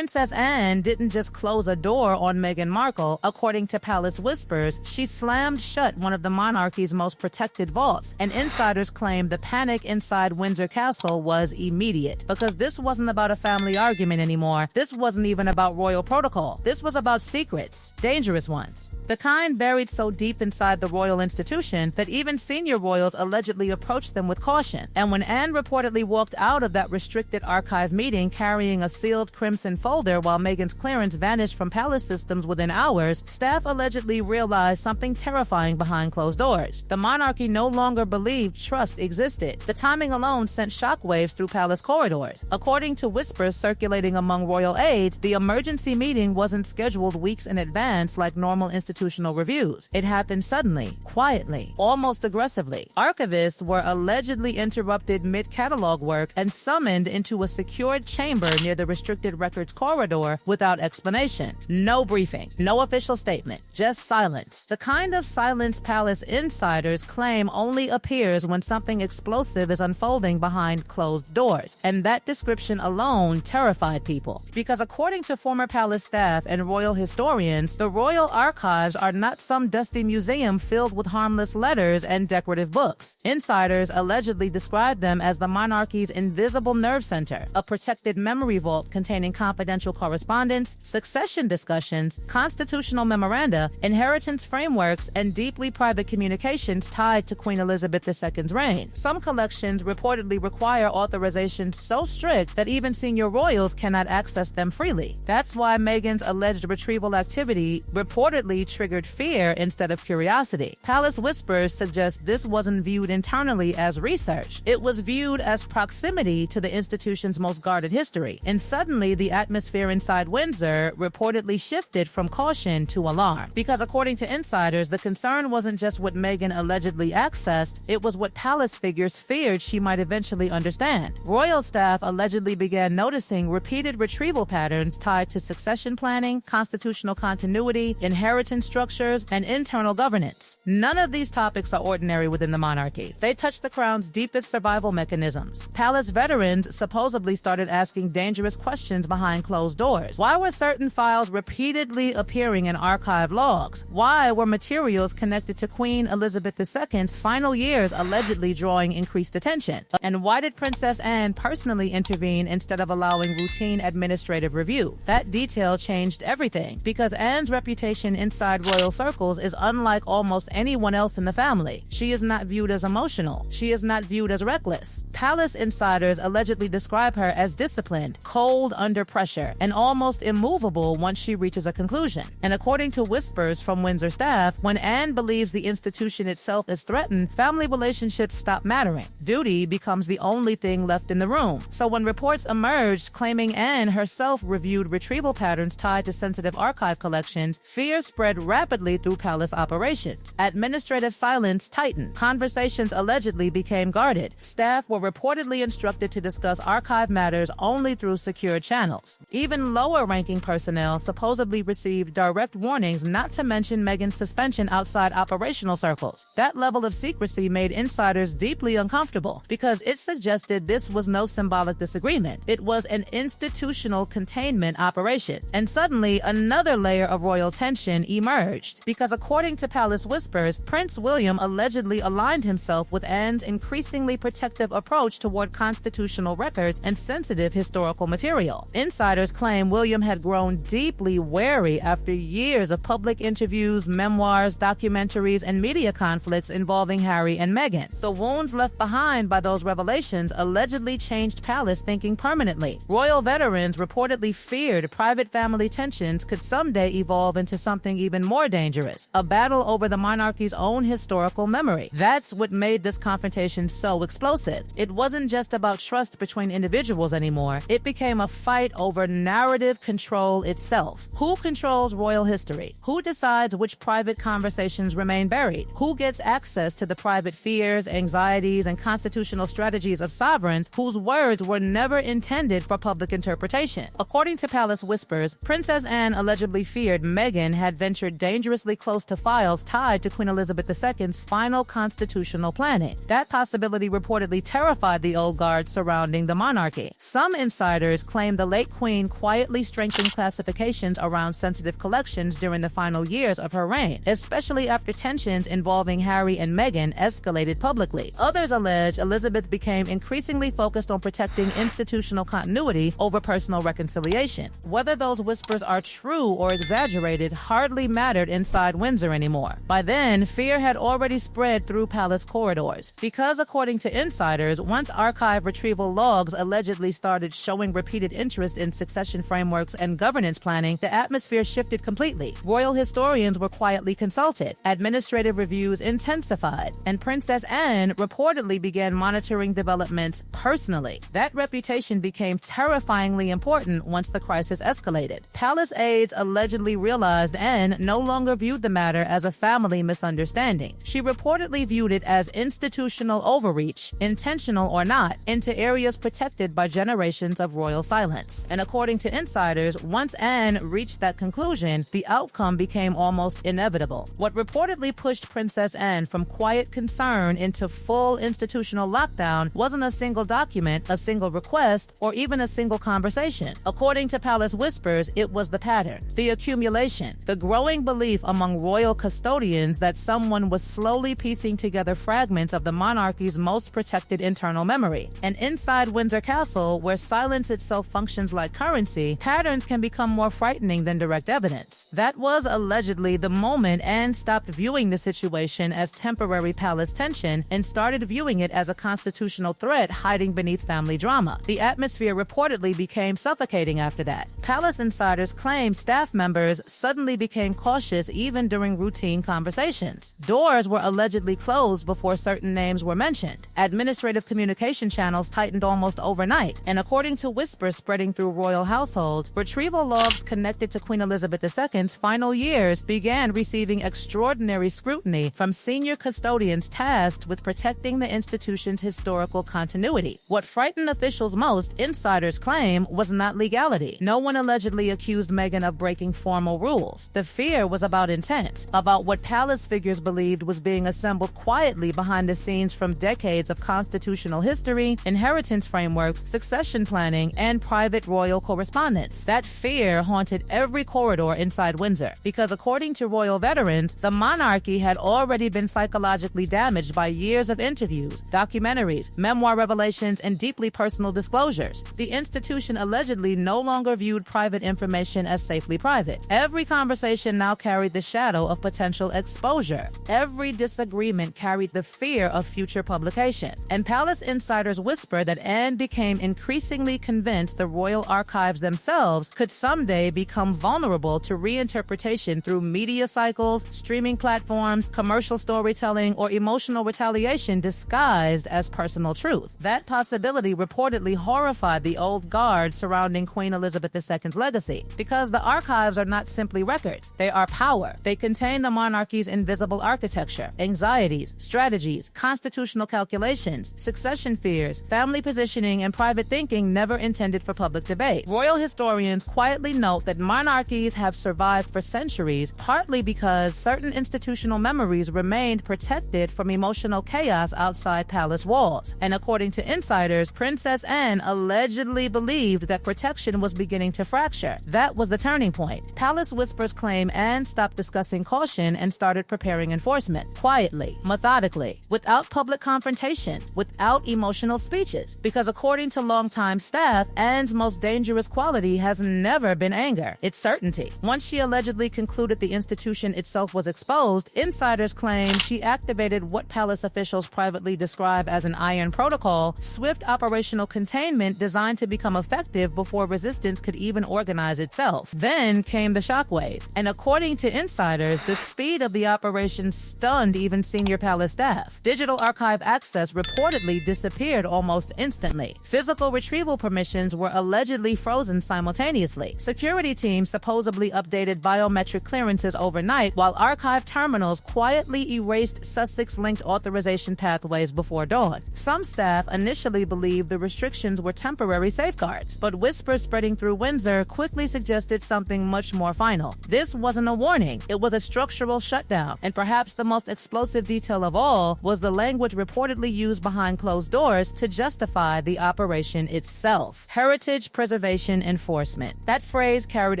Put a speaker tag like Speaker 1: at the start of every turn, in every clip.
Speaker 1: Princess Anne didn't just close a door on Meghan Markle. According to palace whispers, she slammed shut one of the monarchy's most protected vaults, and insiders claim the panic inside Windsor Castle was immediate. Because this wasn't about a family argument anymore. This wasn't even about royal protocol. This was about secrets, dangerous ones. The kind buried so deep inside the royal institution that even senior royals allegedly approached them with caution. And when Anne reportedly walked out of that restricted archive meeting carrying a sealed crimson folder while Meghan's clearance vanished from palace systems within hours, staff allegedly realized something terrifying behind closed doors. The monarchy no longer believed trust existed. The timing alone sent shockwaves through palace corridors. According to whispers circulating among royal aides, the emergency meeting wasn't scheduled weeks in advance like normal institutional reviews. It happened suddenly, quietly, almost aggressively. Archivists were allegedly interrupted mid-catalog work and summoned into a secured chamber near the restricted records corridor without explanation. No briefing, no official statement, just silence. The kind of silence palace insiders claim only appears when something explosive is unfolding behind closed doors. And that description alone terrified people. Because according to former palace staff and royal historians, the royal archives are not some dusty museum filled with harmless letters and decorative books. Insiders allegedly described them as the monarchy's invisible nerve center, a protected memory vault containing confidential correspondence, succession discussions, constitutional memoranda, inheritance frameworks, and deeply private communications tied to Queen Elizabeth II's reign. Some collections reportedly require authorization so strict that even senior royals cannot access them freely. That's why Meghan's alleged retrieval activity reportedly triggered fear instead of curiosity. Palace whispers suggest this wasn't viewed internally as research. It was viewed as proximity to the institution's most guarded history. And suddenly, the atmosphere inside Windsor reportedly shifted from caution to alarm. Because according to insiders, the concern wasn't just what Meghan allegedly accessed, it was what palace figures feared she might eventually understand. Royal staff allegedly began noticing repeated retrieval patterns tied to succession planning, constitutional continuity, inheritance structures, and internal governance. None of these topics are ordinary within the monarchy. They touch the crown's deepest survival mechanisms. Palace veterans supposedly started asking dangerous questions behind closed doors. Why were certain files repeatedly appearing in archive logs? Why were materials connected to Queen Elizabeth II's final years allegedly drawing increased attention? And why did Princess Anne personally intervene instead of allowing routine administrative review? That detail changed everything, because Anne's reputation inside royal circles is unlike almost anyone else in the family. She is not viewed as emotional. She is not viewed as reckless. Palace insiders allegedly describe her as disciplined, cold under pressure, and almost immovable once she reaches a conclusion. And according to whispers from Windsor staff, when Anne believes the institution itself is threatened, family relationships stop mattering. Duty becomes the only thing left in the room. So when reports emerged claiming Anne herself reviewed retrieval patterns tied to sensitive archive collections, fear spread rapidly through palace operations. Administrative silence tightened. Conversations allegedly became guarded. Staff were reportedly instructed to discuss archive matters only through secure channels. Even lower-ranking personnel supposedly received direct warnings not to mention Meghan's suspension outside operational circles. That level of secrecy made insiders deeply uncomfortable because it suggested this was no symbolic disagreement. It was an institutional containment operation. And suddenly, another layer of royal tension emerged because according to palace whispers, Prince William allegedly aligned himself with Anne's increasingly protective approach toward constitutional records and sensitive historical material. Insiders claim William had grown deeply wary after years of public interviews, memoirs, documentaries, and media conflicts involving Harry and Meghan. The wounds left behind by those revelations allegedly changed palace thinking permanently. Royal veterans reportedly feared private family tensions could someday evolve into something even more dangerous, a battle over the monarchy's own historical memory. That's what made this confrontation so explosive. It wasn't just about trust between individuals anymore. It became a fight over narrative control itself. Who controls royal history? Who decides which private conversations remain buried? Who gets access to the private fears, anxieties, and constitutional strategies of sovereigns whose words were never intended for public interpretation? According to palace whispers, Princess Anne allegedly feared Meghan had ventured dangerously close to files tied to Queen Elizabeth II's final constitutional planning. That possibility reportedly terrified the old guard surrounding the monarchy. Some insiders claim the late Queen Queen quietly strengthened classifications around sensitive collections during the final years of her reign, especially after tensions involving Harry and Meghan escalated publicly. Others allege Elizabeth became increasingly focused on protecting institutional continuity over personal reconciliation. Whether those whispers are true or exaggerated hardly mattered inside Windsor anymore. By then, fear had already spread through palace corridors. Because, according to insiders, once archive retrieval logs allegedly started showing repeated interest in succession frameworks and governance planning, the atmosphere shifted completely. Royal historians were quietly consulted, administrative reviews intensified, and Princess Anne reportedly began monitoring developments personally. That reputation became terrifyingly important once the crisis escalated. Palace aides allegedly realized Anne no longer viewed the matter as a family misunderstanding. She reportedly viewed it as institutional overreach, intentional or not, into areas protected by generations of royal silence. And according to insiders, once Anne reached that conclusion, the outcome became almost inevitable. What reportedly pushed Princess Anne from quiet concern into full institutional lockdown wasn't a single document, a single request, or even a single conversation. According to palace whispers, it was the pattern, the accumulation, the growing belief among royal custodians that someone was slowly piecing together fragments of the monarchy's most protected internal memory. And inside Windsor Castle, where silence itself functions like currency, patterns can become more frightening than direct evidence. That was allegedly the moment Anne stopped viewing the situation as temporary palace tension and started viewing it as a constitutional threat hiding beneath family drama. The atmosphere reportedly became suffocating after that. Palace insiders claim staff members suddenly became cautious even during routine conversations. Doors were allegedly closed before certain names were mentioned. Administrative communication channels tightened almost overnight, and according to whispers spreading through royal households, retrieval logs connected to Queen Elizabeth II's final years began receiving extraordinary scrutiny from senior custodians tasked with protecting the institution's historical continuity. What frightened officials most, insiders claim, was not legality. No one allegedly accused Meghan of breaking formal rules. The fear was about intent, about what palace figures believed was being assembled quietly behind the scenes from decades of constitutional history, inheritance frameworks, succession planning, and private royal correspondence. That fear haunted every corridor inside Windsor, because according to royal veterans, the monarchy had already been psychologically damaged by years of interviews, documentaries, memoir revelations, and deeply personal disclosures. The institution allegedly no longer viewed private information as safely private. Every conversation now carried the shadow of potential exposure. Every disagreement carried the fear of future publication. And palace insiders whisper that Anne became increasingly convinced the royal archives themselves could someday become vulnerable to reinterpretation through media cycles, streaming platforms, commercial storytelling, or emotional retaliation disguised as personal truth. That possibility reportedly horrified the old guard surrounding Queen Elizabeth II's legacy, because the archives are not simply records. They are power. They contain the monarchy's invisible architecture, anxieties, strategies, constitutional calculations, succession fears, family positioning, and private thinking never intended for public debate. Royal historians quietly note that monarchies have survived for centuries, partly because certain institutional memories remained protected from emotional chaos outside palace walls. And according to insiders, Princess Anne allegedly believed that protection was beginning to fracture. That was the turning point. Palace whispers claim Anne stopped discussing caution and started preparing enforcement, quietly, methodically, without public confrontation, without emotional speeches. Because according to longtime staff, Anne's most dangerous quality has never been anger, it's certainty. Once she allegedly concluded the institution itself was exposed, insiders claim she activated what palace officials privately describe as an iron protocol, swift operational containment designed to become effective before resistance could even organize itself. Then came the shockwave, and according to insiders, the speed of the operation stunned even senior palace staff. Digital archive access reportedly disappeared almost instantly. Physical retrieval permissions were allegedly frozen simultaneously. Security teams supposedly updated biometric clearances overnight, while archive terminals quietly erased Sussex-linked authorization pathways before dawn. Some staff initially believed the restrictions were temporary safeguards, but whispers spreading through Windsor quickly suggested something much more final. This wasn't a warning, it was a structural shutdown, and perhaps the most explosive detail of all was the language reportedly used behind closed doors to justify the operation itself. Heritage preservation preservation enforcement. That phrase carried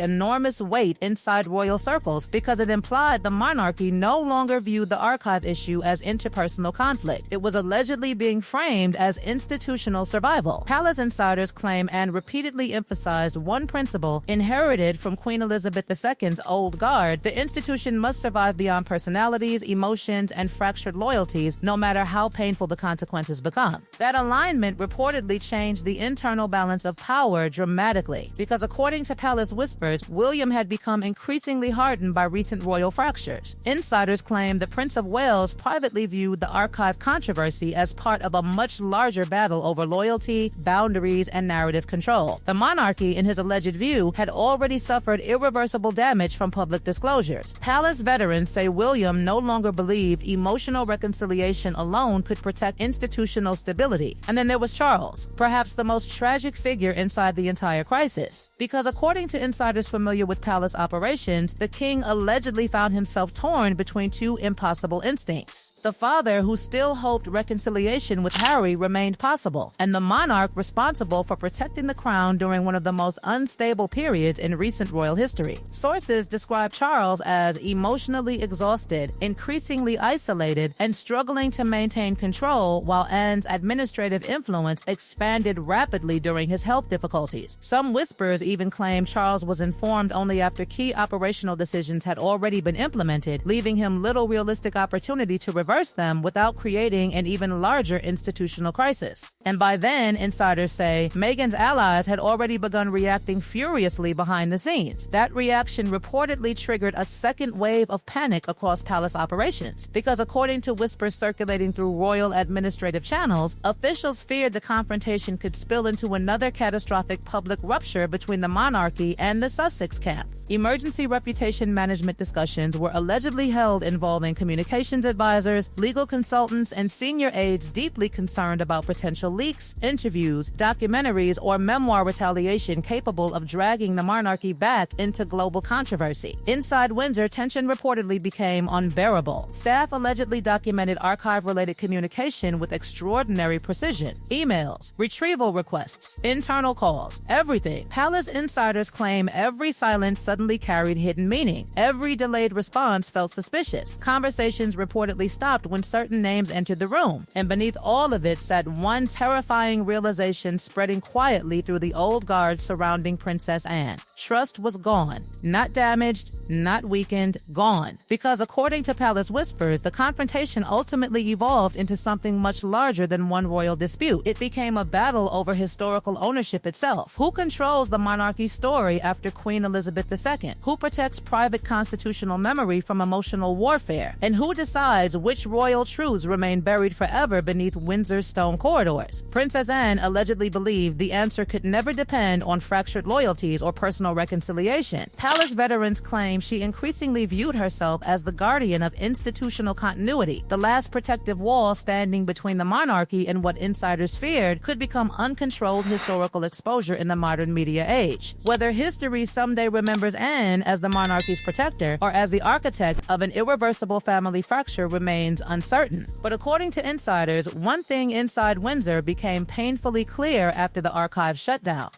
Speaker 1: enormous weight inside royal circles because it implied the monarchy no longer viewed the archive issue as interpersonal conflict. It was allegedly being framed as institutional survival. Palace insiders claim and repeatedly emphasized one principle inherited from Queen Elizabeth II's old guard: the institution must survive beyond personalities, emotions, and fractured loyalties, no matter how painful the consequences become. That alignment reportedly changed the internal balance of power dramatically, because according to Palace whispers, William had become increasingly hardened by recent royal fractures. Insiders claim the Prince of Wales privately viewed the archive controversy as part of a much larger battle over loyalty, boundaries, and narrative control. The monarchy, in his alleged view, had already suffered irreversible damage from public disclosures. Palace veterans say William no longer believed emotional reconciliation alone could protect institutional stability. And then there was Charles, perhaps the most tragic figure inside the entire crisis. Because according to insiders familiar with palace operations, the king allegedly found himself torn between two impossible instincts. The father, who still hoped reconciliation with Harry, remained possible, and the monarch responsible for protecting the crown during one of the most unstable periods in recent royal history. Sources describe Charles as emotionally exhausted, increasingly isolated, and struggling to maintain control, while Anne's administrative influence expanded rapidly during his health difficulties. Some whispers even claim Charles was informed only after key operational decisions had already been implemented, leaving him little realistic opportunity to reverse them without creating an even larger institutional crisis. And by then, insiders say, Meghan's allies had already begun reacting furiously behind the scenes. That reaction reportedly triggered a second wave of panic across palace operations, because according to whispers circulating through royal administrative channels, officials feared the confrontation could spill into another catastrophic public rupture between the monarchy and the Sussex camp. Emergency reputation management discussions were allegedly held involving communications advisors, legal consultants, and senior aides deeply concerned about potential leaks, interviews, documentaries, or memoir retaliation capable of dragging the monarchy back into global controversy. Inside Windsor, tension reportedly became unbearable. Staff allegedly documented archive-related communication with extraordinary precision. Emails, retrieval requests, internal calls, everything. Palace insiders claim every silence suddenly carried hidden meaning. Every delayed response felt suspicious. Conversations reportedly stopped when certain names entered the room, and beneath all of it sat one terrifying realization spreading quietly through the old guard surrounding Princess Anne. Trust was gone. Not damaged, not weakened, gone. Because according to Palace whispers, the confrontation ultimately evolved into something much larger than one royal dispute. It became a battle over historical ownership itself. Who controls the monarchy's story after Queen Elizabeth II? Who protects private constitutional memory from emotional warfare? And who decides which royal truths remain buried forever beneath Windsor's stone corridors? Princess Anne allegedly believed the answer could never depend on fractured loyalties or personal reconciliation. Palace veterans claim she increasingly viewed herself as the guardian of institutional continuity, the last protective wall standing between the monarchy and what insiders feared could become uncontrolled historical exposure in the modern media age. Whether history someday remembers Anne as the monarchy's protector or as the architect of an irreversible family fracture remains uncertain. But according to insiders, one thing inside Windsor became painfully clear after the archive shutdown.